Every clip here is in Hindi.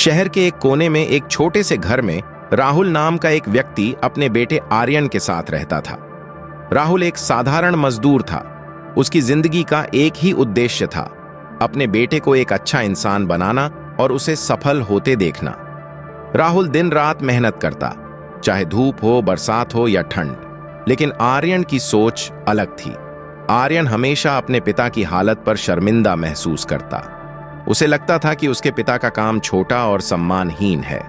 शहर के एक कोने में एक छोटे से घर में राहुल नाम का एक व्यक्ति अपने बेटे आर्यन के साथ रहता था। राहुल एक साधारण मजदूर था। उसकी जिंदगी का एक ही उद्देश्य था, अपने बेटे को एक अच्छा इंसान बनाना और उसे सफल होते देखना। राहुल दिन रात मेहनत करता, चाहे धूप हो, बरसात हो या ठंड। लेकिन आर्यन की सोच अलग थी। आर्यन हमेशा अपने पिता की हालत पर शर्मिंदा महसूस करता। उसे लगता था कि उसके पिता का काम छोटा और सम्मानहीन है।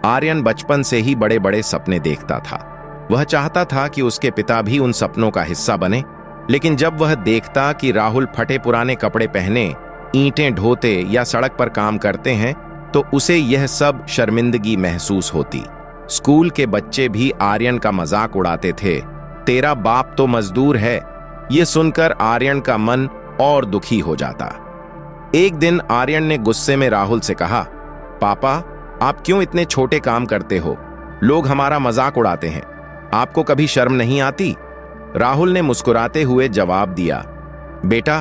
आर्यन बचपन से ही बड़े बड़े सपने देखता था। वह चाहता था कि उसके पिता भी उन सपनों का हिस्सा बने। लेकिन जब वह देखता कि राहुल फटे पुराने कपड़े पहने ईंटें ढोते या सड़क पर काम करते हैं, तो उसे यह सब शर्मिंदगी महसूस होती। स्कूल के बच्चे भी आर्यन का मजाक उड़ाते थे, तेरा बाप तो मजदूर है। यह सुनकर आर्यन का मन और दुखी हो जाता। एक दिन आर्यन ने गुस्से में राहुल से कहा, पापा, आप क्यों इतने छोटे काम करते हो? लोग हमारा मजाक उड़ाते हैं, आपको कभी शर्म नहीं आती? राहुल ने मुस्कुराते हुए जवाब दिया, बेटा,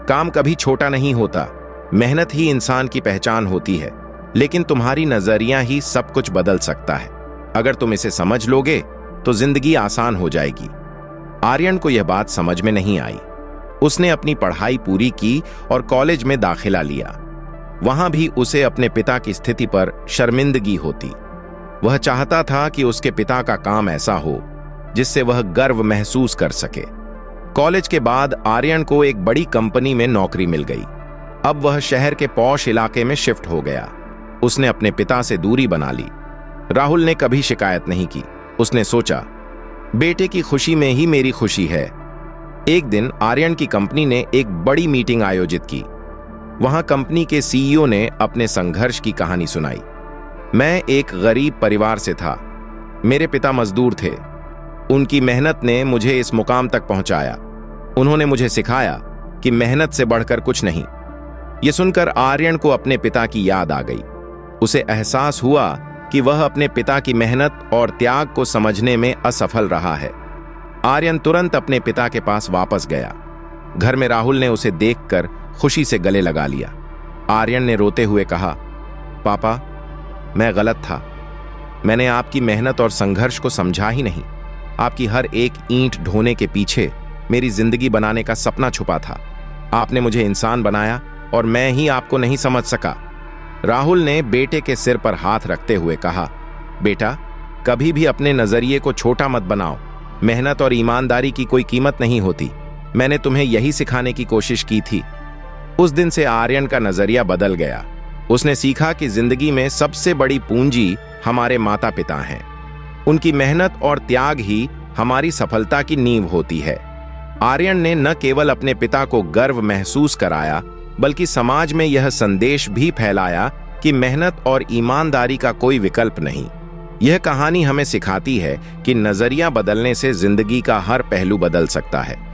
काम कभी छोटा नहीं होता। मेहनत ही इंसान की पहचान होती है। लेकिन तुम्हारी नजरिया ही सब कुछ बदल सकता है। अगर तुम इसे समझ लोगे तो जिंदगी आसान हो जाएगी। आर्यन को यह बात समझ में नहीं आई। उसने अपनी पढ़ाई पूरी की और कॉलेज में दाखिला लिया। वहां भी उसे अपने पिता की स्थिति पर शर्मिंदगी होती। वह चाहता था कि उसके पिता का काम ऐसा हो जिससे वह गर्व महसूस कर सके। कॉलेज के बाद आर्यन को एक बड़ी कंपनी में नौकरी मिल गई। अब वह शहर के पॉश इलाके में शिफ्ट हो गया। उसने अपने पिता से दूरी बना ली। राहुल ने कभी शिकायत नहीं की। उसने सोचा, बेटे की खुशी में ही मेरी खुशी है। एक दिन आर्यन की कंपनी ने एक बड़ी मीटिंग आयोजित की। वहां कंपनी के सीईओ ने अपने संघर्ष की कहानी सुनाई। मैं एक गरीब परिवार से था। मेरे पिता मजदूर थे। उनकी मेहनत ने मुझे इस मुकाम तक पहुंचाया। उन्होंने मुझे सिखाया कि मेहनत से बढ़कर कुछ नहीं। यह सुनकर आर्यन को अपने पिता की याद आ गई। उसे एहसास हुआ कि वह अपने पिता की मेहनत और त्याग को समझने में असफल रहा है। आर्यन तुरंत अपने पिता के पास वापस गया। घर में राहुल ने उसे देखकर खुशी से गले लगा लिया। आर्यन ने रोते हुए कहा, पापा, मैं गलत था। मैंने आपकी मेहनत और संघर्ष को समझा ही नहीं। आपकी हर एक ईंट ढोने के पीछे मेरी जिंदगी बनाने का सपना छुपा था। आपने मुझे इंसान बनाया और मैं ही आपको नहीं समझ सका। राहुल ने बेटे के सिर पर हाथ रखते हुए कहा, बेटा, कभी भी अपने नजरिए को छोटा मत बनाओ। मेहनत और ईमानदारी की कोई कीमत नहीं होती। मैंने तुम्हें यही सिखाने की कोशिश की थी। उस दिन से आर्यन का नजरिया बदल गया। उसने सीखा कि जिंदगी में सबसे बड़ी पूंजी हमारे माता पिता हैं। उनकी मेहनत और त्याग ही हमारी सफलता की नींव होती है। आर्यन ने न केवल अपने पिता को गर्व महसूस कराया, बल्कि समाज में यह संदेश भी फैलाया कि मेहनत और ईमानदारी का कोई विकल्प नहीं। यह कहानी हमें सिखाती है कि नजरिया बदलने से जिंदगी का हर पहलू बदल सकता है।